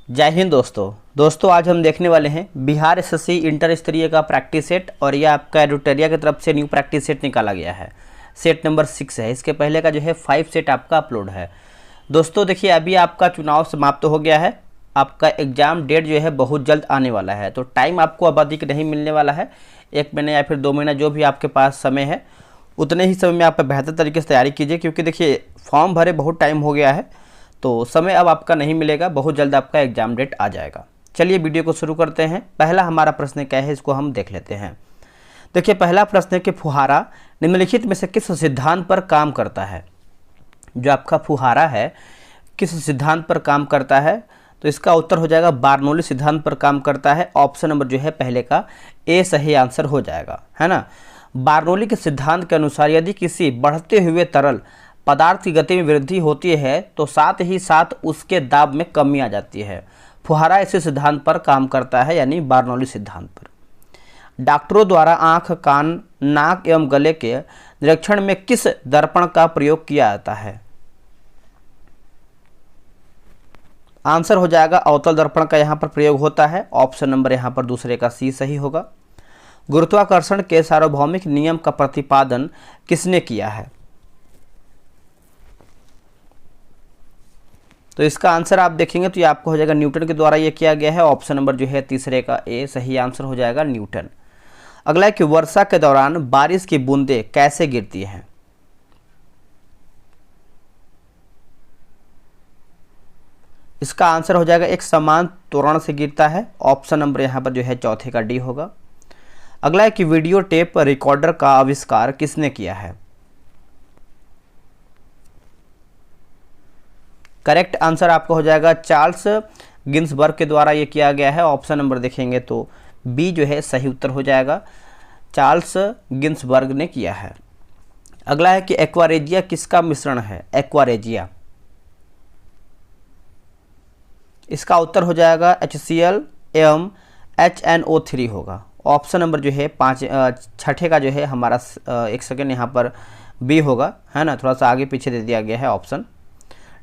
जय हिंद दोस्तों आज हम देखने वाले हैं बिहार एसएससी इंटर स्तरीय का प्रैक्टिस सेट। और यह आपका एडुटेरिया की तरफ से न्यू प्रैक्टिस सेट निकाला गया है। सेट नंबर 6 है। इसके पहले का जो है 5 सेट आपका अपलोड है। दोस्तों देखिए, अभी आपका चुनाव समाप्त हो गया है। आपका एग्ज़ाम डेट जो है बहुत जल्द आने वाला है, तो टाइम आपको अब अधिक नहीं मिलने वाला है। 1 महीना या फिर 2 महीना जो भी आपके पास समय है, उतने ही समय में आप बेहतर तरीके से तैयारी कीजिए, क्योंकि देखिए फॉर्म भरे बहुत टाइम हो गया है, तो समय अब आपका नहीं मिलेगा। बहुत जल्द आपका एग्जाम डेट आ जाएगा। चलिए वीडियो को शुरू करते हैं। पहला हमारा प्रश्न क्या है, इसको हम देख लेते हैं। देखिए, पहला प्रश्न है कि फुहारा निम्नलिखित में से किस सिद्धांत पर काम करता है। जो आपका फुहारा है किस सिद्धांत पर काम करता है, तो इसका उत्तर हो जाएगा बार्नौली सिद्धांत पर काम करता है। ऑप्शन नंबर जो है पहले का ए सही आंसर हो जाएगा, है ना। बार्नौली के सिद्धांत के अनुसार यदि किसी बढ़ते हुए तरल पदार्थ की गति में वृद्धि होती है तो साथ ही साथ उसके दाब में कमी आ जाती है। फुहारा इसी सिद्धांत पर काम करता है, यानी बार्नौली सिद्धांत पर। डॉक्टरों द्वारा आंख, कान, नाक एवं गले के निरीक्षण में किस दर्पण का प्रयोग किया जाता है। आंसर हो जाएगा अवतल दर्पण का यहाँ पर प्रयोग होता है। ऑप्शन नंबर यहाँ पर दूसरे का सी सही होगा। गुरुत्वाकर्षण के सार्वभौमिक नियम का प्रतिपादन किसने किया है। तो इसका आंसर आप देखेंगे तो ये आपको हो जाएगा न्यूटन के द्वारा ये किया गया है। ऑप्शन नंबर जो है तीसरे का ए सही आंसर हो जाएगा, न्यूटन। अगला है कि वर्षा के दौरान बारिश की बूंदें कैसे गिरती हैं। इसका आंसर हो जाएगा एक समान त्वरण से गिरता है। ऑप्शन नंबर यहाँ पर जो है चौथे का डी होगा। अगला है कि वीडियो टेप रिकॉर्डर का आविष्कार किसने किया है। करेक्ट आंसर आपका हो जाएगा चार्ल्स गिन्सबर्ग के द्वारा ये किया गया है। ऑप्शन नंबर देखेंगे तो बी जो है सही उत्तर हो जाएगा, चार्ल्स गिन्सबर्ग ने किया है। अगला है कि एक्वारेजिया किसका मिश्रण है। एक्वारेजिया, इसका उत्तर हो जाएगा HCl एवं HNO3 होगा। ऑप्शन नंबर जो है छठे का जो है हमारा एक सेकेंड यहाँ पर बी होगा, है ना, थोड़ा सा आगे पीछे दे दिया गया है ऑप्शन।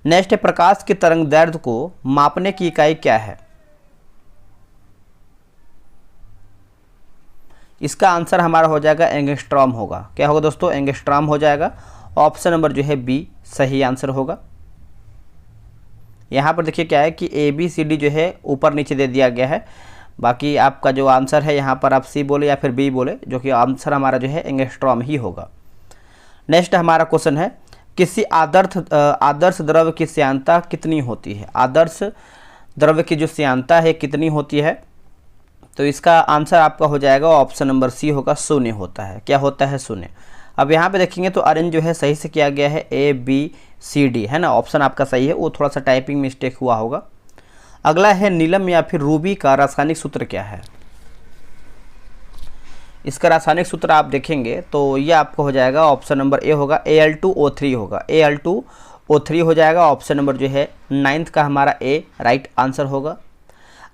नेक्स्ट है प्रकाश की तरंग दैर्ध्य को मापने की इकाई क्या है। इसका आंसर हमारा हो जाएगा एंगस्ट्रॉम होगा। क्या होगा दोस्तों, एंगस्ट्रॉम हो जाएगा। ऑप्शन नंबर जो है बी सही आंसर होगा। यहाँ पर देखिए क्या है कि ABCD जो है ऊपर नीचे दे दिया गया है। बाकी आपका जो आंसर है यहाँ पर आप सी बोले या फिर बी बोले, जो कि आंसर हमारा जो है एंगस्ट्रॉम ही होगा। नेक्स्ट हमारा क्वेश्चन है किसी आदर्श द्रव्य की श्यानता कितनी होती है। आदर्श द्रव्य की जो श्यानता है कितनी होती है, तो इसका आंसर आपका हो जाएगा ऑप्शन नंबर सी होगा, शून्य होता है। क्या होता है, शून्य। अब यहाँ पे देखेंगे तो अरेंज जो है सही से किया गया है ABCD, है ना। ऑप्शन आपका सही है, वो थोड़ा सा टाइपिंग मिस्टेक हुआ होगा। अगला है नीलम या फिर रूबी का रासायनिक सूत्र क्या है। इसका रासायनिक सूत्र आप देखेंगे तो ये आपको हो जाएगा ऑप्शन नंबर ए होगा, Al2O3 होगा। Al2O3 हो जाएगा। ऑप्शन नंबर जो है 9th का हमारा ए राइट आंसर होगा।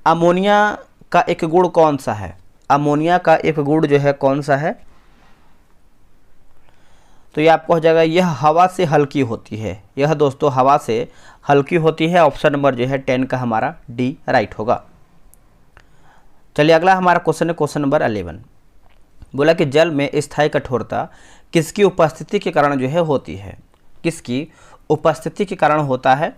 अमोनिया का एक गुण कौन सा है। अमोनिया का एक गुण जो है कौन सा है, तो ये आपको हो जाएगा यह हवा से हल्की होती है। यह दोस्तों हवा से हल्की होती है। ऑप्शन नंबर जो है 10 का हमारा डी राइट होगा। चलिए अगला हमारा क्वेश्चन है क्वेश्चन नंबर 11। बोला कि जल में स्थायी कठोरता किसकी उपस्थिति के कारण जो है होती है। किसकी उपस्थिति के कारण होता है,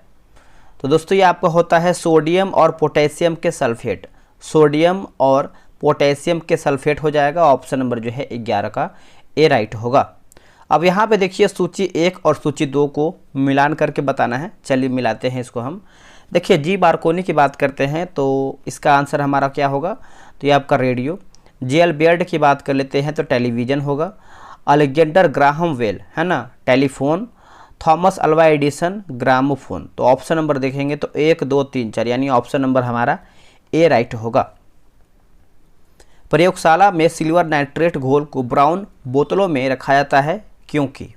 तो दोस्तों ये आपका होता है सोडियम और पोटेशियम के सल्फेट। सोडियम और पोटेशियम के सल्फेट हो जाएगा। ऑप्शन नंबर जो है 11 का ए राइट होगा। अब यहाँ पे देखिए सूची 1 और सूची 2 को मिलान करके बताना है। चलिए मिलाते हैं इसको हम। देखिए जी बारकोनी की बात करते हैं तो इसका आंसर हमारा क्या होगा, तो ये आपका रेडियो। JL बेयर्ड की बात कर लेते हैं तो टेलीविज़न होगा। अलेक्जेंडर ग्राहम वेल, है ना, telephone. Thomas Alva Edison, gramophone. तो ऑप्शन नंबर देखेंगे तो 1 2 3 4, यानी ऑप्शन नंबर हमारा ए राइट होगा। प्रयोगशाला में सिल्वर नाइट्रेट घोल को ब्राउन बोतलों में रखा जाता है क्योंकि।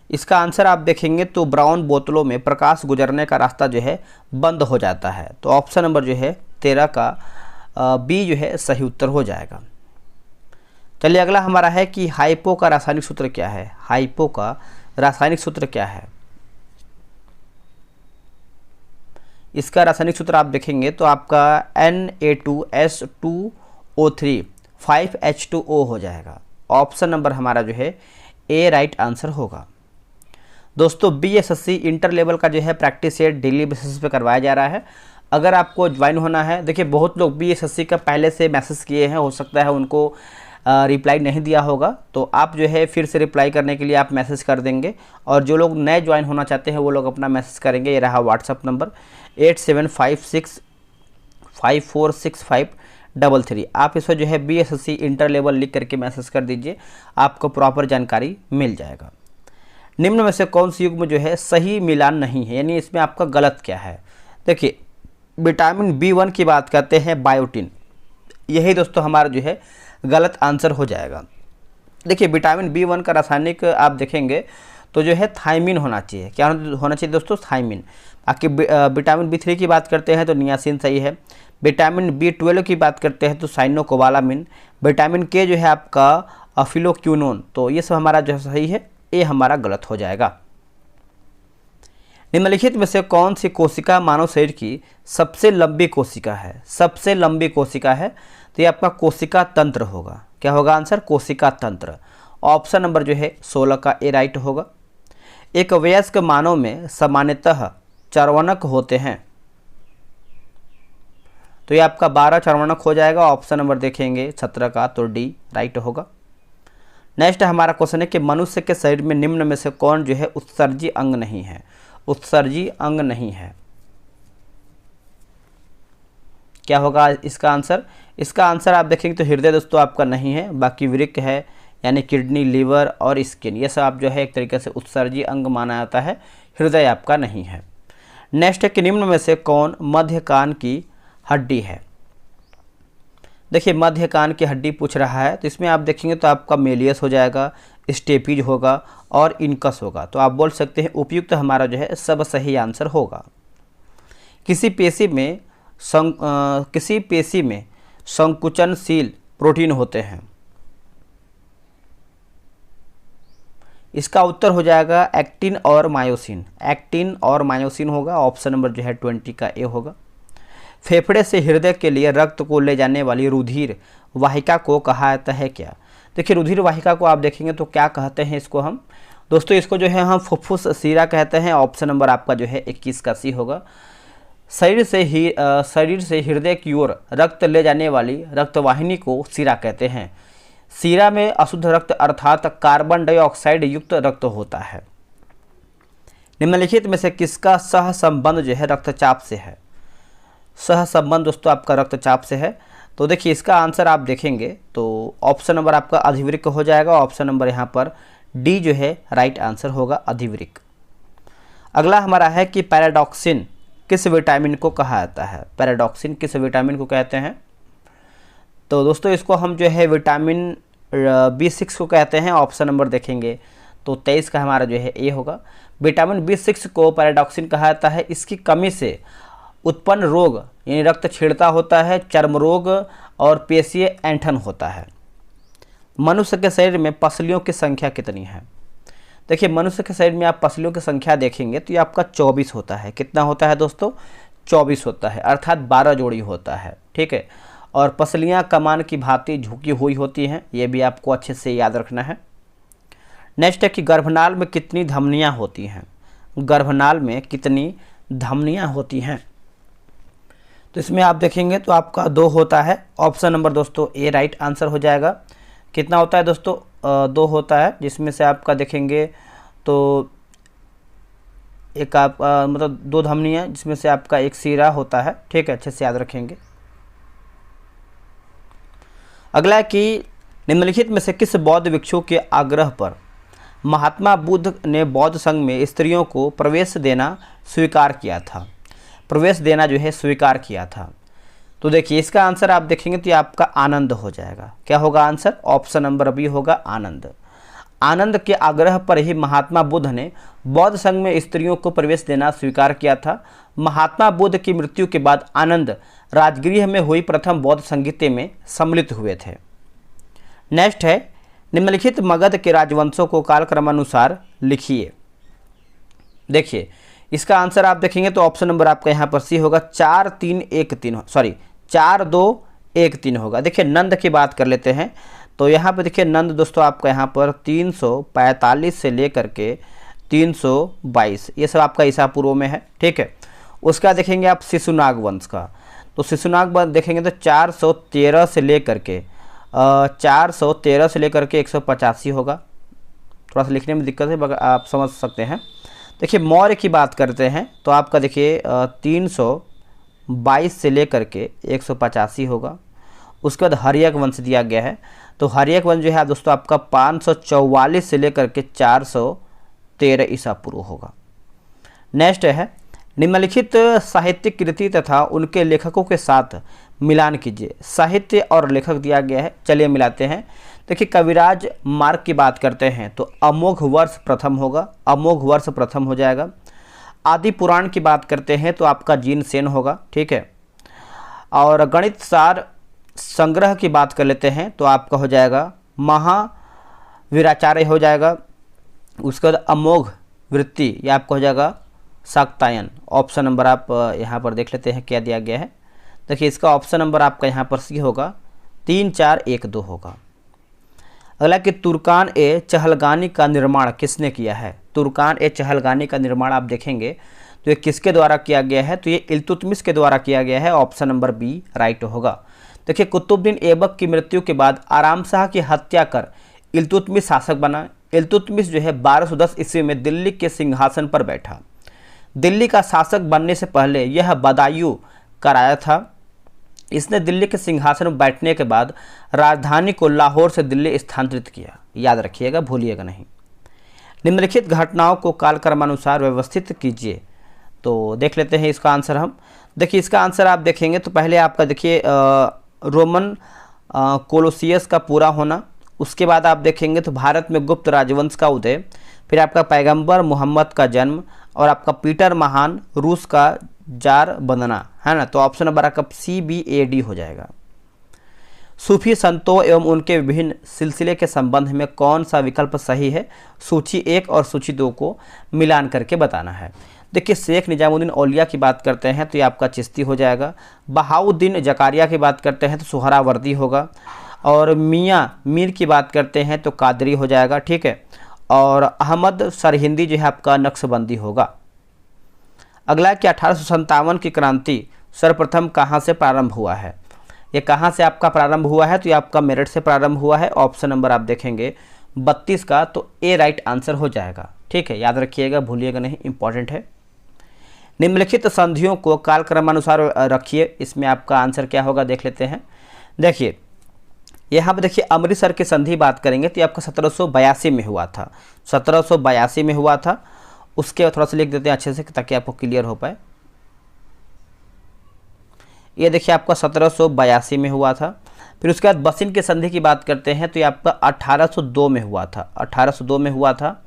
इसका आंसर आप देखेंगे तो ब्राउन बोतलों में प्रकाश गुजरने का रास्ता जो है बंद हो जाता है। तो ऑप्शन नंबर जो है 13 का बी जो है सही उत्तर हो जाएगा। चलिए अगला हमारा है कि हाइपो का रासायनिक सूत्र क्या है। हाइपो का रासायनिक सूत्र क्या है? इसका रासायनिक सूत्र आप देखेंगे तो आपका Na2S2O3 5H2O हो जाएगा। ऑप्शन नंबर हमारा जो है ए राइट आंसर होगा। दोस्तों BSSC इंटर लेवल का जो है प्रैक्टिस सेट डेली बेसिस पे करवाया जा रहा है। अगर आपको ज्वाइन होना है, देखिए बहुत लोग BSSC का पहले से मैसेज किए हैं, हो सकता है उनको रिप्लाई नहीं दिया होगा, तो आप जो है फिर से रिप्लाई करने के लिए आप मैसेज कर देंगे। और जो लोग नए ज्वाइन होना चाहते हैं वो लोग अपना मैसेज करेंगे। ये रहा व्हाट्सअप नंबर 8756546533। आप इस पर जो है BSSC इंटर लेवल लिख करके मैसेज कर दीजिए, आपको प्रॉपर जानकारी मिल जाएगा। निम्न में से कौन सी युग्म जो है सही मिलान नहीं है, यानी इसमें आपका गलत क्या है? देखिए विटामिन B1 की बात करते हैं, बायोटिन, यही दोस्तों हमारा जो है गलत आंसर हो जाएगा। देखिए विटामिन B1 का रासायनिक आप देखेंगे तो जो है थायमिन होना चाहिए। क्या होना चाहिए दोस्तों? थायमिन। बाकी विटामिन B3 की बात करते हैं तो नियासिन सही है। विटामिन B12 की बात करते हैं तो साइनोकोबालामिन। विटामिन K जो है आपका अफिलोक्यूनोन। तो ये सब हमारा जो सही है, ये हमारा गलत हो जाएगा। निम्नलिखित में से कौन सी कोशिका मानव शरीर की सबसे लंबी कोशिका है? सबसे लंबी कोशिका है तो ये आपका कोशिका तंत्र होगा। क्या होगा आंसर? कोशिका तंत्र। ऑप्शन नंबर जो है 16 का ए राइट होगा। एक वयस्क मानव में सामान्यतः चर्वणक होते हैं, तो ये आपका 12 चर्वणक हो जाएगा। ऑप्शन नंबर देखेंगे 17 का, तो डी राइट होगा। नेक्स्ट हमारा क्वेश्चन है कि मनुष्य के शरीर में निम्न में से कौन जो है उत्सर्जी अंग नहीं है? उत्सर्जी अंग नहीं है, क्या होगा इसका आंसर? इसका आंसर आप देखेंगे तो हृदय दोस्तों आपका नहीं है, बाकी वृक्क है यानी किडनी, लीवर और स्किन, ये सब आप जो है एक तरीके से उत्सर्जी अंग माना जाता है, हृदय आपका नहीं है। नेक्स्ट है कि निम्न में से कौन मध्य कान की हड्डी है? देखिए मध्य कान की हड्डी पूछ रहा है, तो इसमें आप देखेंगे तो आपका मेलियस हो जाएगा, स्टेपीज होगा और इनकस होगा। तो आप बोल सकते हैं उपयुक्त हमारा जो है सब सही आंसर होगा। किसी पेशी में संकुचनशील प्रोटीन होते हैं, इसका उत्तर हो जाएगा एक्टिन और मायोसिन। एक्टिन और मायोसिन होगा। ऑप्शन नंबर जो है 20 का ए होगा। फेफड़े से हृदय के लिए रक्त को ले जाने वाली रुधिर वाहिका को कहा जाता है क्या? देखिए रुधिर वाहिका को आप देखेंगे तो क्या कहते हैं इसको हम? दोस्तों इसको जो है हम फुफ्फुस शिरा कहते हैं। ऑप्शन नंबर आपका जो है 21 का सी होगा। शरीर से हृदय की ओर रक्त ले जाने वाली रक्तवाहिनी को शिरा कहते हैं। शिरा में अशुद्ध रक्त अर्थात कार्बन डाइऑक्साइड युक्त रक्त होता है। निम्नलिखित में से किसका सह संबंध जो है रक्तचाप से है? सह संबंध दोस्तों आपका रक्तचाप से है। तो देखिए इसका आंसर आप देखेंगे तो ऑप्शन नंबर आपका अधिवृक्क हो जाएगा। ऑप्शन नंबर यहाँ पर डी जो है राइट आंसर होगा, अधिवृक्क। अगला हमारा है कि पैराडॉक्सिन किस विटामिन को कहा जाता है? पैराडॉक्सिन किस विटामिन को कहते हैं? तो दोस्तों इसको हम जो है विटामिन B6 को कहते हैं। ऑप्शन नंबर देखेंगे तो 23 का हमारा जो है ए होगा। विटामिन B6 को पैराडॉक्सिन कहा जाता है। इसकी कमी से उत्पन्न रोग यानी रक्त छीड़ता होता है, चर्म रोग और पेशीय ऐंठन होता है। मनुष्य के शरीर में पसलियों की संख्या कितनी है? देखिए मनुष्य के शरीर में आप पसलियों की संख्या देखेंगे तो ये आपका 24 होता है। कितना होता है दोस्तों? 24 होता है, अर्थात 12 जोड़ी होता है। ठीक है, और पसलियाँ कमान की भांति झुकी हुई होती हैं, ये भी आपको अच्छे से याद रखना है। नेक्स्ट है कि गर्भनाल में कितनी धमनियाँ होती हैं? गर्भनाल में कितनी धमनियाँ होती हैं? तो इसमें आप देखेंगे तो आपका 2 होता है। ऑप्शन नंबर दोस्तों ए राइट आंसर हो जाएगा। कितना होता है दोस्तों? 2 होता है, जिसमें से आपका देखेंगे तो एक आप मतलब 2 धमनियाँ, जिसमें से आपका एक सीरा होता है। ठीक है, अच्छे से याद रखेंगे। अगला है कि निम्नलिखित में से किस बौद्ध भिक्षु के आग्रह पर महात्मा बुद्ध ने बौद्ध संघ में स्त्रियों को प्रवेश देना स्वीकार किया था? प्रवेश देना जो है स्वीकार किया था। तो देखिए इसका आंसर आप देखेंगे तो ये आपका आनंद हो जाएगा। क्या होगा आंसर? ऑप्शन नंबर बी होगा, आनंद। आनंद के आग्रह पर ही महात्मा बुद्ध ने बौद्ध संघ में स्त्रियों को प्रवेश देना स्वीकार किया था। महात्मा बुद्ध की मृत्यु के बाद आनंद राजगृह में हुई प्रथम बौद्ध संगीत में सम्मिलित हुए थे। नेक्स्ट है निम्नलिखित मगध के राजवंशों को कालक्रमानुसार लिखिए। देखिए इसका आंसर आप देखेंगे तो ऑप्शन नंबर आपका यहाँ पर सी होगा, 4 3 1 3 सॉरी 4 2 1 3 होगा। देखिए नंद की बात कर लेते हैं तो यहाँ पर देखिए नंद दोस्तों आपका यहाँ पर 345 से लेकर के 322 ये सब आपका ईसा पूर्व में है, ठीक है। उसका देखेंगे आप शिशुनाग वंश का, तो शिशुनाग वंश देखेंगे तो 413 से लेकर के 185 होगा। थोड़ा सा लिखने में दिक्कत है मगर आप समझ सकते हैं। देखिए मौर्य की बात करते हैं तो आपका देखिए 322 से लेकर के 185 होगा। उसके बाद हर्यक वंश दिया गया है, तो हर्यक वंश जो है दोस्तों आपका 544 से लेकर के 413 ईसा पूर्व होगा। नेक्स्ट है निम्नलिखित साहित्यिक कृति तथा उनके लेखकों के साथ मिलान कीजिए। साहित्य और लेखक दिया गया है, चलिए मिलाते हैं। देखिए कविराज मार्ग की बात करते हैं तो अमोघ वर्ष प्रथम होगा, अमोघ वर्ष प्रथम हो जाएगा। आदि पुराण की बात करते हैं तो आपका जीन सेन होगा, ठीक है। और गणित सार संग्रह की बात कर लेते हैं तो आपका हो जाएगा महावीराचार्य हो जाएगा। उसके बाद अमोघ वृत्ति ये आपका हो जाएगा शाक्तायन। ऑप्शन नंबर आप यहाँ पर देख लेते हैं क्या दिया गया है। देखिए इसका ऑप्शन नंबर आपका यहाँ पर सी होगा, 3 4 1 2 होगा। अगला कि तुर्कान ए चहलगानी का निर्माण किसने किया है। तुर्कान ए चहलगानी का निर्माण आप देखेंगे तो ये किसके द्वारा किया गया है, तो ये इल्तुतमिश के द्वारा किया गया है। ऑप्शन नंबर बी राइट होगा। देखिए कुतुबुद्दीन ऐबक की मृत्यु के बाद आराम शाह की हत्या कर इल्तुतमिश शासक बना। इल्तुतमिश जो है 1210 ईस्वी में दिल्ली के सिंहासन पर बैठा। दिल्ली का शासक बनने से पहले यह बदायूं कराया था। इसने दिल्ली के सिंहासन पर बैठने के बाद राजधानी को लाहौर से दिल्ली स्थानांतरित किया। याद रखिएगा, भूलिएगा नहीं। निम्नलिखित घटनाओं को कालक्रमानुसार व्यवस्थित कीजिए। तो देख लेते हैं इसका आंसर हम। देखिए इसका आंसर आप देखेंगे तो पहले आपका देखिए रोमन कोलोसियस का पूरा होना। उसके बाद आप देखेंगे तो भारत में गुप्त राजवंश का उदय, फिर आपका पैगंबर मोहम्मद का जन्म और आपका पीटर महान रूस का जार बनना, है ना। तो ऑप्शन नंबर आपका CBAD हो जाएगा। सूफी संतों एवं उनके विभिन्न सिलसिले के संबंध में कौन सा विकल्प सही है, सूची 1 और सूची 2 को मिलान करके बताना है। देखिए शेख निजामुद्दीन औलिया की बात करते हैं तो ये आपका चिश्ती हो जाएगा। बहाउद्दीन जकारिया की बात करते हैं तो सुहरावर्दी होगा। और मियाँ मीर की बात करते हैं तो कादरी हो जाएगा, ठीक है। और अहमद सरहिंदी जो है आपका नक्शबंदी होगा। अगला कि 1857 की क्रांति सर्वप्रथम कहाँ से प्रारंभ हुआ है। ये कहाँ से आपका प्रारंभ हुआ है, तो ये आपका मेरठ से प्रारंभ हुआ है। ऑप्शन नंबर आप देखेंगे 32 का, तो ए राइट आंसर हो जाएगा, ठीक है। याद रखिएगा, भूलिएगा नहीं, इंपॉर्टेंट है। निम्नलिखित संधियों को कालक्रमानुसार रखिए। इसमें आपका आंसर क्या होगा देख लेते हैं। देखिए यहाँ पर देखिए अमृतसर की संधि बात करेंगे तो ये आपका 1782 में हुआ था। 1782 में हुआ था। उसके थोड़ा सा लिख देते हैं अच्छे से ताकि आपको क्लियर हो पाए। ये देखिए आपका 1782 में हुआ था। फिर उसके बाद बसिन की संधि की बात करते हैं तो ये आपका 1802 में हुआ था। 1802 में हुआ था।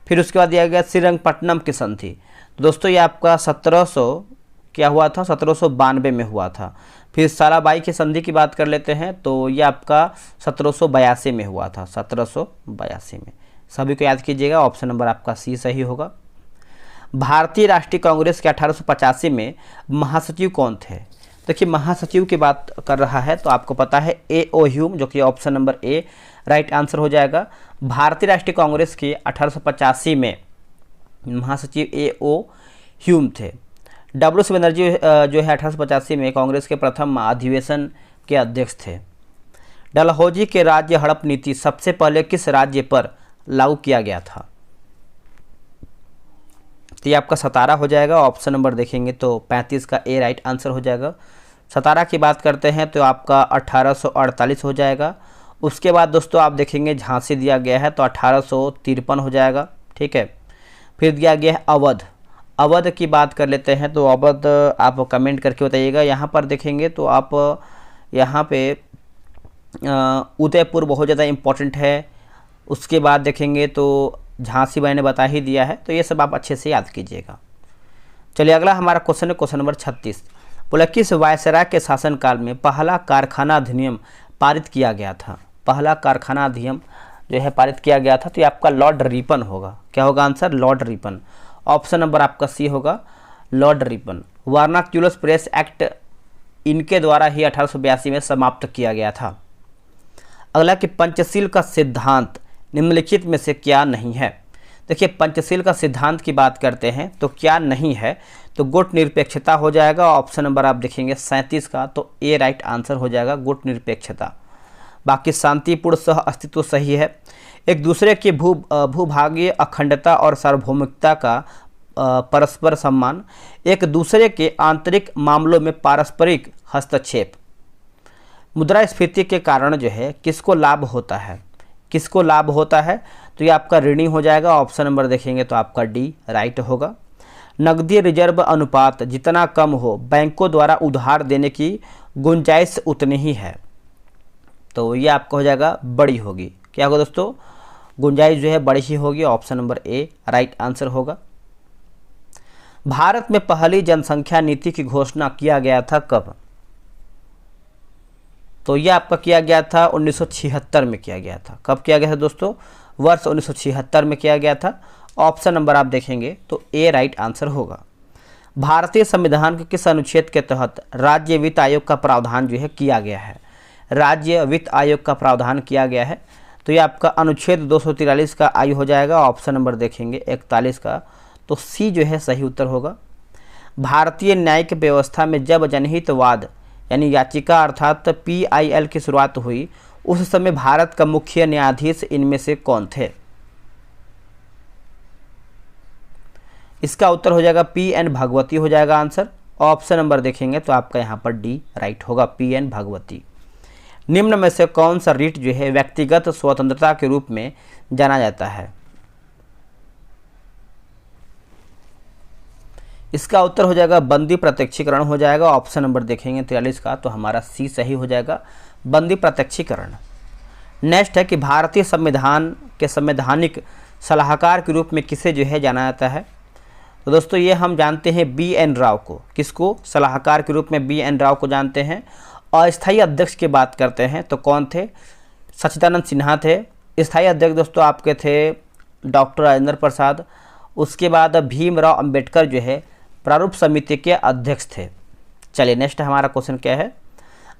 फिर उसके बाद दिया गया श्रीरंगपट्टनम की संधि, तो दोस्तों ये आपका 1792 में हुआ था। फिर साराबाई की संधि की बात कर लेते हैं तो ये आपका 1782 में हुआ था। 1782 में, सभी को याद कीजिएगा। ऑप्शन नंबर आपका सी सही होगा। भारतीय राष्ट्रीय कांग्रेस के 1885 में महासचिव कौन थे। देखिए महासचिव की बात कर रहा है तो आपको पता है A.O. ह्यूम, जो कि option number A right answer हो जाएगा। भारतीय राष्ट्रीय कांग्रेस के 1885 में महासचिव A.O. ह्यूम थे। W.C. बनर्जी जो है 1885 में कांग्रेस के प्रथम अधिवेशन के अध्यक्ष थे। डलहौजी के राज्य हड़प नीति सबसे पहले किस राज्य पर लागू किया गया था। तो ये आपका सतारा हो जाएगा। ऑप्शन नंबर देखेंगे तो 35 का ए राइट आंसर हो जाएगा। सतारा की बात करते हैं तो आपका 1848 हो जाएगा। उसके बाद दोस्तों आप देखेंगे झांसी दिया गया है तो 1853 हो जाएगा, ठीक है। फिर दिया गया है अवध। अवध की बात कर लेते हैं तो अवध आप कमेंट करके बताइएगा। यहाँ पर देखेंगे तो आप यहाँ पे उदयपुर बहुत ज़्यादा इम्पोर्टेंट है। उसके बाद देखेंगे तो झांसी मैंने बता ही दिया है, तो ये सब आप अच्छे से याद कीजिएगा। चलिए अगला हमारा क्वेश्चन है, क्वेश्चन नंबर 36। बोला किस वायसराय के शासनकाल में पहला कारखाना अधिनियम पारित किया गया था। पहला कारखाना अधिनियम जो है पारित किया गया था, तो ये आपका लॉर्ड रिपन होगा। क्या होगा answer? Lord Ripon. Option number आपका सी होगा, लॉर्ड रिपन। वर्नाक्यूलस प्रेस एक्ट इनके द्वारा ही 1882 में समाप्त किया गया था। अगला कि पंचशील का सिद्धांत निम्नलिखित में से क्या नहीं है। देखिए पंचशील का सिद्धांत की बात करते हैं तो क्या नहीं है, तो गुट निरपेक्षता हो जाएगा। ऑप्शन नंबर आप देखेंगे 37 का, तो ए राइट आंसर हो जाएगा गुट निरपेक्षता। बाकी शांतिपूर्ण सह अस्तित्व सही है। एक दूसरे की भूभागीय अखंडता और सार्वभौमिकता का परस्पर सम्मान, एक दूसरे के आंतरिक मामलों में पारस्परिक हस्तक्षेप। मुद्रास्फीति के कारण जो है किसको लाभ होता है? किसको लाभ होता है? तो ये आपका ऋणी हो जाएगा। ऑप्शन नंबर देखेंगे तो आपका डी राइट होगा। नकदी रिजर्व अनुपात जितना कम हो, बैंकों द्वारा उधार देने की गुंजाइश उतनी ही है, तो ये आपका हो जाएगा बड़ी होगी। क्या होगा दोस्तों? गुंजाइश जो है बड़ी ही होगी। Option number A right answer होगा। भारत में पहली जनसंख्या नीति की घोषणा किया गया था कब? तो यह आपका किया गया था 1976 में किया गया था। कब किया गया था दोस्तों? वर्ष 1976 में किया गया था। ऑप्शन नंबर आप देखेंगे तो ए राइट आंसर होगा। भारतीय संविधान के किस अनुच्छेद के तहत राज्य वित्त आयोग का प्रावधान जो है किया गया है? राज्य वित्त आयोग का प्रावधान किया गया है, तो ये आपका अनुच्छेद 243 का आयु हो जाएगा। ऑप्शन नंबर देखेंगे 41 का, तो सी जो है सही उत्तर होगा। भारतीय न्यायिक व्यवस्था में जब जनहितवाद यानी याचिका अर्थात PIL की शुरुआत हुई, उस समय भारत का मुख्य न्यायाधीश इनमें से कौन थे? इसका उत्तर हो जाएगा PN भागवती हो जाएगा आंसर। ऑप्शन नंबर देखेंगे तो आपका यहाँ पर डी राइट होगा, PN भागवती। निम्न में से कौन सा रिट जो है व्यक्तिगत स्वतंत्रता के रूप में जाना जाता है? इसका उत्तर हो जाएगा बंदी प्रत्यक्षीकरण हो जाएगा। ऑप्शन नंबर देखेंगे 43 का, तो हमारा सी सही हो जाएगा, बंदी प्रत्यक्षीकरण। नेक्स्ट है कि भारतीय संविधान के संवैधानिक सलाहकार के रूप में किसे जो है जाना जाता है? तो दोस्तों ये हम जानते हैं BN राव को। किसको? सलाहकार के रूप में BN राव को जानते हैं। अस्थायी अध्यक्ष की बात करते हैं तो कौन थे? सच्चिदानंद सिन्हा थे। स्थायी अध्यक्ष दोस्तों आपके थे डॉक्टर राजेंद्र प्रसाद। उसके बाद भीमराव अंबेडकर जो है प्रारूप समिति के अध्यक्ष थे। चलिए नेक्स्ट हमारा क्वेश्चन क्या है?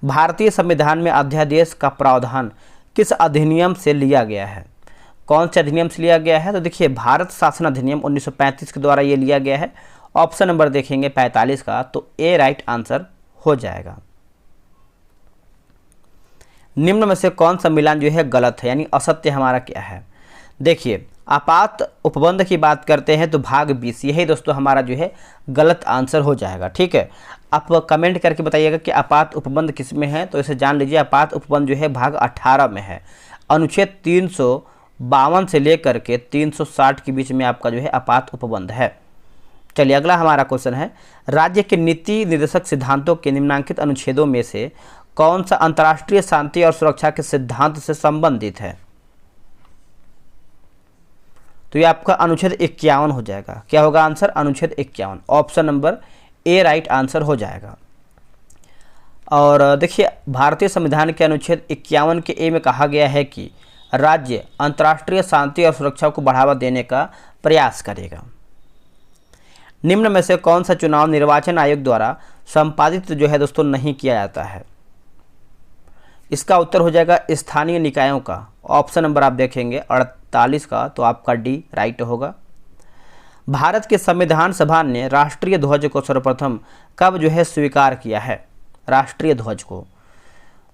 भारतीय संविधान में अध्यादेश का प्रावधान किस अधिनियम से लिया गया है? कौन से अधिनियम से लिया गया है? तो देखिए भारत शासन अधिनियम 1935 के द्वारा ये लिया गया है। ऑप्शन नंबर देखेंगे 45 का, तो ए राइट आंसर हो जाएगा। निम्न में से कौन सा मिलान जो है गलत है यानी असत्य हमारा क्या है? देखिए आपात उपबंध की बात करते हैं तो भाग 20 यही दोस्तों हमारा जो है गलत आंसर हो जाएगा। ठीक है, आप कमेंट करके बताइएगा कि आपात उपबंध किस में है, तो इसे जान लीजिए आपात उपबंध जो है भाग 18 में है। अनुच्छेद 352 से लेकर के 360 के बीच में आपका जो है आपात उपबंध है। चलिए अगला हमारा क्वेश्चन है, राज्य के नीति निर्देशक सिद्धांतों के निम्नलिखित अनुच्छेदों में से कौन सा अंतर्राष्ट्रीय शांति और सुरक्षा के सिद्धांत से संबंधित है? तो ये आपका अनुच्छेद 51 हो जाएगा। क्या होगा आंसर? अनुच्छेद 51। Option number A right answer हो जाएगा। और देखिए भारतीय संविधान के अनुच्छेद 51 के ए में कहा गया है कि राज्य अंतर्राष्ट्रीय शांति और सुरक्षा को बढ़ावा देने का प्रयास करेगा। निम्न में से कौन सा चुनाव निर्वाचन आयोग द्वारा संपादित जो है दोस्तों नहीं किया जाता है? इसका उत्तर हो जाएगा स्थानीय निकायों का। ऑप्शन नंबर आप देखेंगे 48 का, तो आपका डी राइट होगा। भारत के संविधान सभा ने राष्ट्रीय ध्वज को सर्वप्रथम कब जो है स्वीकार किया है? राष्ट्रीय ध्वज को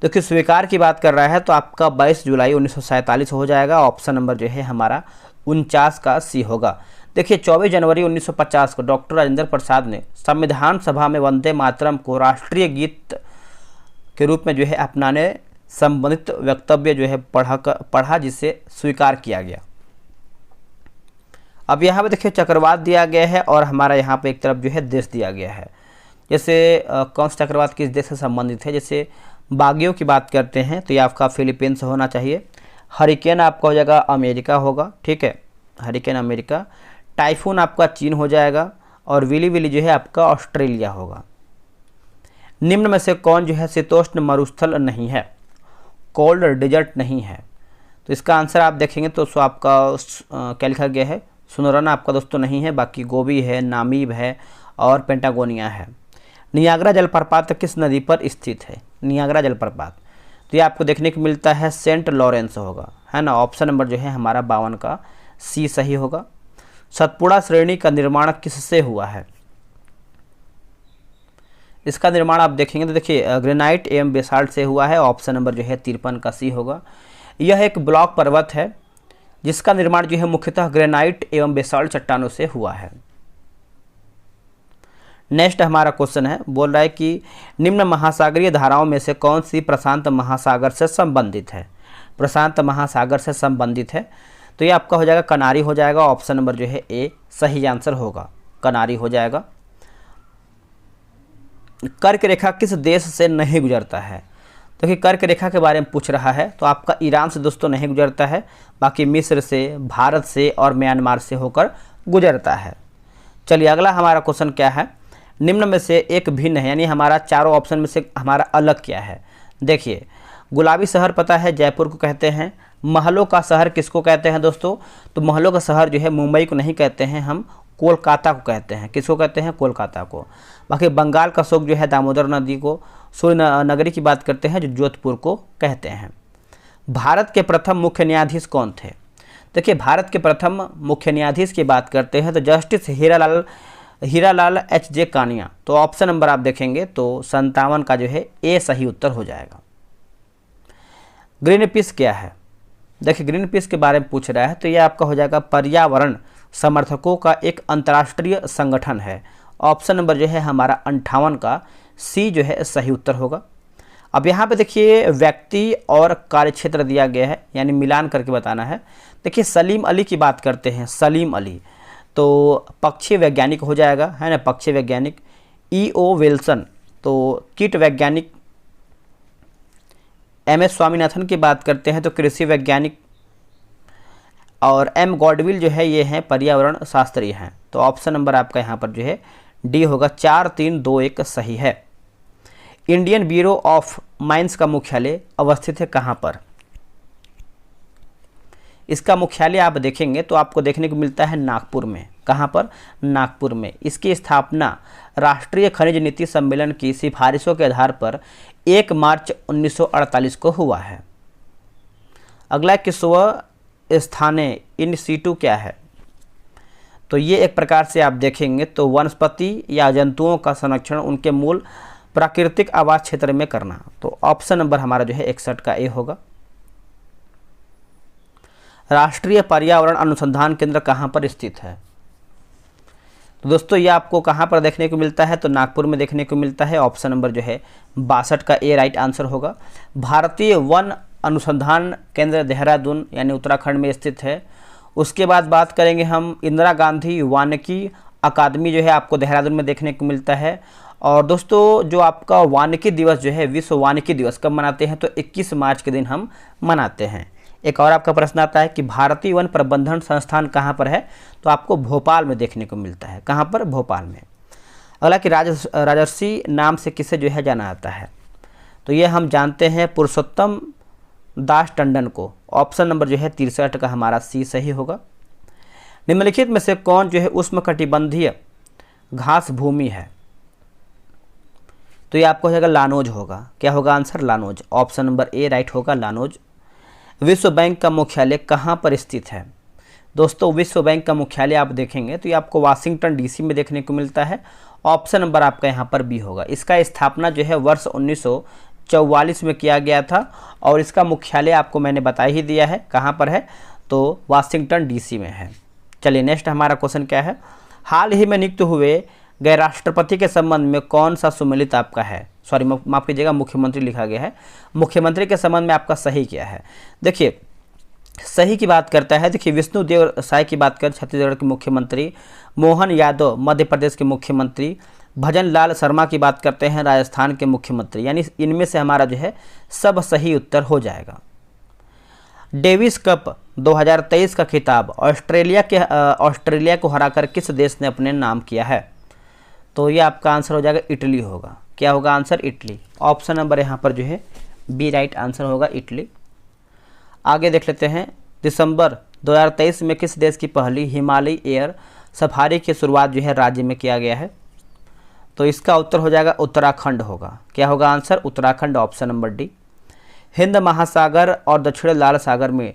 देखिए स्वीकार की बात कर रहा है तो आपका 22 जुलाई 1947 हो जाएगा। ऑप्शन नंबर जो है हमारा 49 का सी होगा। देखिए 24 जनवरी 1950 को डॉक्टर राजेंद्र प्रसाद ने संविधान सभा में वंदे मातरम को राष्ट्रीय गीत के रूप में जो है अपनाने संबंधित वक्तव्य जो है पढ़ा जिसे स्वीकार किया गया। अब यहाँ पे देखिए चक्रवात दिया गया है और हमारा यहाँ पे एक तरफ जो है देश दिया गया है। जैसे कौन सा चक्रवात किस देश से संबंधित है? जैसे बागियों की बात करते हैं तो ये आपका फिलीपींस होना चाहिए। हरिकेन आपका हो जाएगा अमेरिका होगा। ठीक है, हरिकेन अमेरिका। टाइफून आपका चीन हो जाएगा और विली विली जो है आपका ऑस्ट्रेलिया होगा। निम्न में से कौन जो है शीतोष्ण मरुस्थल नहीं है? कोल्ड डेजर्ट नहीं है? तो इसका आंसर आप देखेंगे तो सो आपका क्या लिखा गया है, सुनोरन आपका दोस्तों नहीं है, बाकी गोबी है, नामीब है और पेंटागोनिया है। नियाग्रा जलप्रपात किस नदी पर स्थित है? नियाग्रा जलप्रपात तो ये आपको देखने को मिलता है सेंट लॉरेंस होगा, है ना। ऑप्शन नंबर जो है हमारा 52 का सी सही होगा। सतपुड़ा श्रेणी का निर्माण किससे हुआ है? इसका निर्माण आप देखेंगे तो देखिए ग्रेनाइट एवं बेसाल्ट से हुआ है। ऑप्शन नंबर जो है 53 का सी होगा। यह एक ब्लॉक पर्वत है जिसका निर्माण जो है मुख्यतः ग्रेनाइट एवं बेसाल्ट चट्टानों से हुआ है। नेक्स्ट हमारा क्वेश्चन है, बोल रहा है कि निम्न महासागरीय धाराओं में से कौन सी प्रशांत महासागर से संबंधित है? प्रशांत महासागर से संबंधित है तो ये आपका हो जाएगा कनारी हो जाएगा। ऑप्शन नंबर जो है ए सही आंसर होगा, कनारी हो जाएगा। कर्क रेखा किस देश से नहीं गुजरता है? तो कि कर्क रेखा के बारे में पूछ रहा है तो आपका ईरान से दोस्तों नहीं गुजरता है, बाकी मिस्र से, भारत से और म्यांमार से होकर गुजरता है। चलिए अगला हमारा क्वेश्चन क्या है, निम्न में से एक भिन्न है, यानी हमारा चारों ऑप्शन में से हमारा अलग क्या है? देखिए गुलाबी शहर पता है जयपुर को कहते हैं। महलों का शहर किसको कहते हैं दोस्तों? तो महलों का शहर जो है मुंबई को नहीं कहते हैं, हम कोलकाता को कहते हैं। किसको कहते हैं? कोलकाता को। बाकी बंगाल का शोक जो है दामोदर नदी को, सूर्य नगरी की बात करते हैं जो जोधपुर को कहते हैं। भारत के प्रथम मुख्य न्यायाधीश कौन थे? देखिए भारत के प्रथम मुख्य न्यायाधीश की बात करते हैं तो जस्टिस हीरालाल एच.जे. कानिया। तो ऑप्शन नंबर आप देखेंगे तो 57 का जो है ए सही उत्तर हो जाएगा। ग्रीन पीस क्या है? देखिए ग्रीन पीस के बारे में पूछ रहा है तो ये आपका हो जाएगा पर्यावरण समर्थकों का एक अंतर्राष्ट्रीय संगठन है। ऑप्शन नंबर जो है हमारा 58 का सी जो है सही उत्तर होगा। अब यहाँ पे देखिए व्यक्ति और कार्यक्षेत्र दिया गया है, यानी मिलान करके बताना है। देखिए सलीम अली की बात करते हैं, सलीम अली तो पक्षी वैज्ञानिक हो जाएगा, है ना, पक्षी वैज्ञानिक। E.O. विल्सन तो कीट वैज्ञानिक। M.S. स्वामीनाथन की बात करते हैं तो कृषि वैज्ञानिक। और M. गॉडविल जो है ये हैं पर्यावरण शास्त्री हैं। तो ऑप्शन नंबर आपका यहाँ पर जो है डी होगा, 4, 3, 2, 1 सही है। इंडियन ब्यूरो ऑफ माइंस का मुख्यालय अवस्थित है कहाँ पर? इसका मुख्यालय आप देखेंगे तो आपको देखने को मिलता है नागपुर में। कहाँ पर? नागपुर में। इसकी स्थापना राष्ट्रीय खनिज नीति सम्मेलन की सिफारिशों के आधार पर 1 मार्च 1948 को हुआ है। अगला किसवा स्थाने इन सीटू क्या है? तो ये एक प्रकार से आप देखेंगे तो वनस्पति या जंतुओं का संरक्षण उनके मूल प्राकृतिक आवास क्षेत्र में करना। तो ऑप्शन नंबर हमारा जो है 61 का ए होगा। राष्ट्रीय पर्यावरण अनुसंधान केंद्र कहाँ पर स्थित है? तो दोस्तों ये आपको कहाँ पर देखने को मिलता है? तो नागपुर में देखने को मिलता है। ऑप्शन नंबर जो है 62 का ए राइट आंसर होगा। भारतीय वन अनुसंधान केंद्र देहरादून यानी उत्तराखंड में स्थित है। उसके बाद बात करेंगे हम इंदिरा गांधी वानिकी अकादमी जो है आपको देहरादून में देखने को मिलता है। और दोस्तों जो आपका वानिकी दिवस जो है, विश्व वानिकी दिवस कब मनाते हैं? तो 21 मार्च के दिन हम मनाते हैं। एक और आपका प्रश्न आता है कि भारतीय वन प्रबंधन संस्थान कहाँ पर है? तो आपको भोपाल में देखने को मिलता है। कहाँ पर? भोपाल में। अगला कि राजर्षि नाम से किसे जो है जाना जाता है? तो ये हम जानते हैं पुरुषोत्तम दास टंडन को। ऑप्शन नंबर जो है 63 का हमारा सी सही होगा। निम्नलिखित में से कौन जो है उष्णकटिबंधीय घास भूमि है? तो ये आपको हो जाएगा लानोज होगा। क्या होगा answer? Llanos. Option number A right होगा, लानोज। विश्व बैंक का मुख्यालय कहाँ पर स्थित है? दोस्तों विश्व बैंक का मुख्यालय आप देखेंगे तो ये आपको वाशिंगटन डीसी में देखने को मिलता है। ऑप्शन नंबर आपका यहाँ पर बी होगा। इसका स्थापना जो है वर्ष 1944 में किया गया था और इसका मुख्यालय आपको मैंने बता ही दिया है कहाँ पर है, तो वाशिंगटन डीसी में है। चलिए नेक्स्ट हमारा क्वेश्चन क्या है, हाल ही में नियुक्त हुए गए राष्ट्रपति के संबंध में कौन सा सुमेलित आपका है? सॉरी माफ कीजिएगा, मुख्यमंत्री लिखा गया है। मुख्यमंत्री के संबंध में आपका सही क्या है? देखिए सही की बात करता है, देखिए विष्णुदेव साय की बात कर छत्तीसगढ़ के मुख्यमंत्री, मोहन यादव मध्य प्रदेश के मुख्यमंत्री, भजन लाल शर्मा की बात करते हैं राजस्थान के मुख्यमंत्री, यानी इनमें से हमारा जो है सब सही उत्तर हो जाएगा। डेविस कप 2023 का खिताब ऑस्ट्रेलिया को हराकर किस देश ने अपने नाम किया है? तो ये आपका आंसर हो जाएगा इटली होगा। क्या होगा आंसर? इटली। ऑप्शन नंबर यहाँ पर जो है बी राइट आंसर होगा, इटली। आगे देख लेते हैं, दिसंबर 2023 में किस देश की पहली हिमालय एयर सफारी की शुरुआत जो है राज्य में किया गया है? तो इसका उत्तर हो जाएगा उत्तराखंड होगा। क्या होगा answer? Uttarakhand, option number D. Hind महासागर और दक्षिण लाल सागर में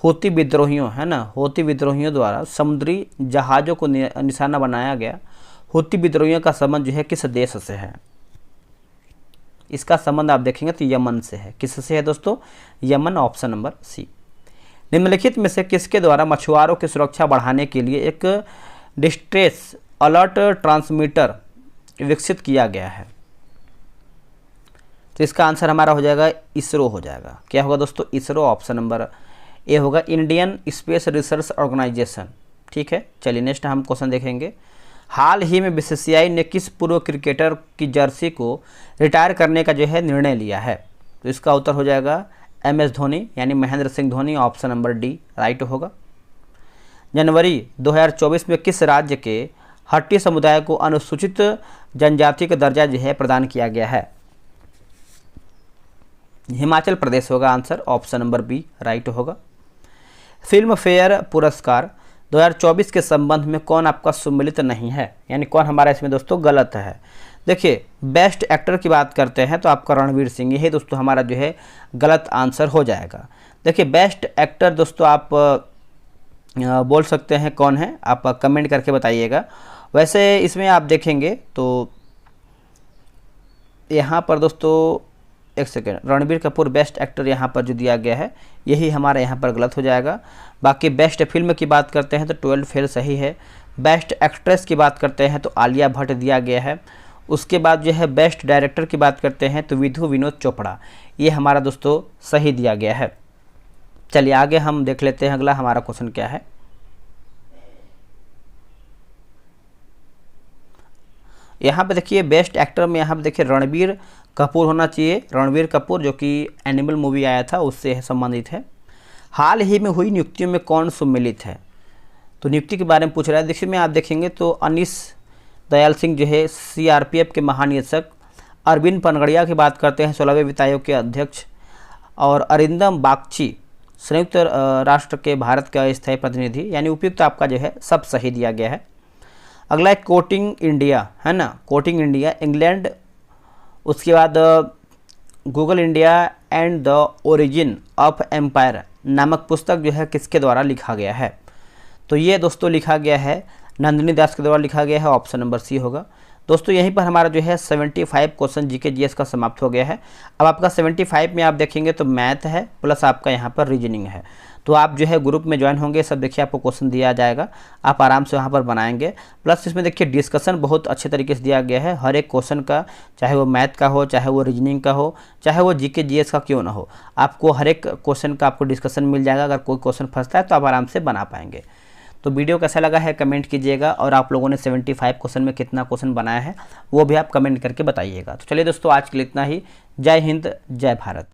हूती विद्रोहियों, है ना, हूती विद्रोहियों द्वारा समुद्री जहाज़ों को निशाना बनाया गया। हूती विद्रोहियों का संबंध जो है किस देश से है? इसका संबंध आप देखेंगे तो यमन से है। किससे है दोस्तों? Yemen, option number C. निम्नलिखित में से किसके द्वारा मछुआरों की सुरक्षा बढ़ाने के लिए एक डिस्ट्रेस अलर्ट ट्रांसमीटर विकसित किया गया है? तो इसका आंसर हमारा हो जाएगा इसरो हो जाएगा। क्या होगा दोस्तों? इसरो, ऑप्शन नंबर ए होगा, इंडियन स्पेस रिसर्च ऑर्गेनाइजेशन। ठीक है, चलिए नेक्स्ट हम क्वेश्चन देखेंगे। हाल ही में बीसीसीआई ने किस पूर्व क्रिकेटर की जर्सी को रिटायर करने का जो है निर्णय लिया है? तो इसका उत्तर हो जाएगा MS धोनी, यानी Mahendra Singh Dhoni, option number D right होगा। जनवरी 2024 में किस राज्य के हट्टी समुदाय को अनुसूचित जनजाति का दर्जा जो है प्रदान किया गया है? हिमाचल प्रदेश होगा answer, option number B right होगा। फिल्म फेयर पुरस्कार 2024 के संबंध में कौन आपका सम्मिलित नहीं है, यानी कौन हमारा इसमें दोस्तों गलत है? देखिए, बेस्ट एक्टर की बात करते हैं तो आपका रणवीर सिंह, यही दोस्तों हमारा जो है गलत आंसर हो जाएगा। देखिए, बेस्ट एक्टर दोस्तों आप बोल सकते हैं कौन है, आप कमेंट करके बताइएगा। वैसे इसमें आप देखेंगे तो यहाँ पर दोस्तों एक second, Ranbir Kapoor best actor यहाँ पर जो दिया गया है यही हमारा यहाँ पर गलत हो जाएगा। बाकी बेस्ट फिल्म की बात करते हैं तो 12 फेल सही है। बेस्ट एक्ट्रेस की बात करते हैं तो आलिया भट्ट दिया गया है। उसके बाद जो है बेस्ट डायरेक्टर की बात करते हैं तो विधु विनोद चोपड़ा, ये हमारा दोस्तों सही दिया गया है। चलिए आगे हम देख लेते हैं अगला हमारा क्वेश्चन क्या है। यहाँ पे देखिए बेस्ट एक्टर में यहाँ पे देखिए रणबीर कपूर होना चाहिए। रणबीर कपूर जो कि एनिमल मूवी आया था उससे संबंधित है। हाल ही में हुई नियुक्तियों में कौन सम्मिलित है? तो नियुक्ति के बारे में पूछ रहा है। देखिए में आप देखेंगे तो अनीस दयाल सिंह जो है CRPF के महानिदेशक, अरविंद पनगड़िया की बात करते हैं 16वें वित्त आयोग के अध्यक्ष, और अरिंदम बागची संयुक्त राष्ट्र के भारत का स्थायी प्रतिनिधि, यानी उपयुक्त आपका जो है सब सही दिया गया है। अगला है कोटिंग इंडिया, है ना, कोटिंग इंडिया इंग्लैंड। उसके बाद Google India and the origin of empire नामक पुस्तक जो है किसके द्वारा लिखा गया है? तो ये दोस्तों लिखा गया है नंदिनी दास के द्वारा लिखा गया है, ऑप्शन नंबर सी होगा। दोस्तों यहीं पर हमारा जो है 75 क्वेश्चन GK GS का समाप्त हो गया है। अब आपका 75 में आप देखेंगे तो मैथ है प्लस आपका यहाँ पर रीजनिंग है। तो आप जो है ग्रुप में ज्वाइन होंगे, सब देखिए आपको क्वेश्चन दिया जाएगा, आप आराम से वहाँ पर बनाएंगे। प्लस इसमें देखिए डिस्कशन बहुत अच्छे तरीके से दिया गया है हर एक क्वेश्चन का, चाहे वो मैथ का हो, चाहे वो रीजनिंग का हो, चाहे वो GK GS का क्यों ना हो, आपको हर एक क्वेश्चन का आपको डिस्कशन मिल जाएगा। अगर कोई क्वेश्चन फंसता है तो आप आराम से बना पाएंगे। तो वीडियो कैसा लगा है कमेंट कीजिएगा, और आप लोगों ने 75 क्वेश्चन में कितना क्वेश्चन बनाया है वो भी आप कमेंट करके बताइएगा। तो चलिए दोस्तों आज के लिए इतना ही। जय हिंद, जय भारत।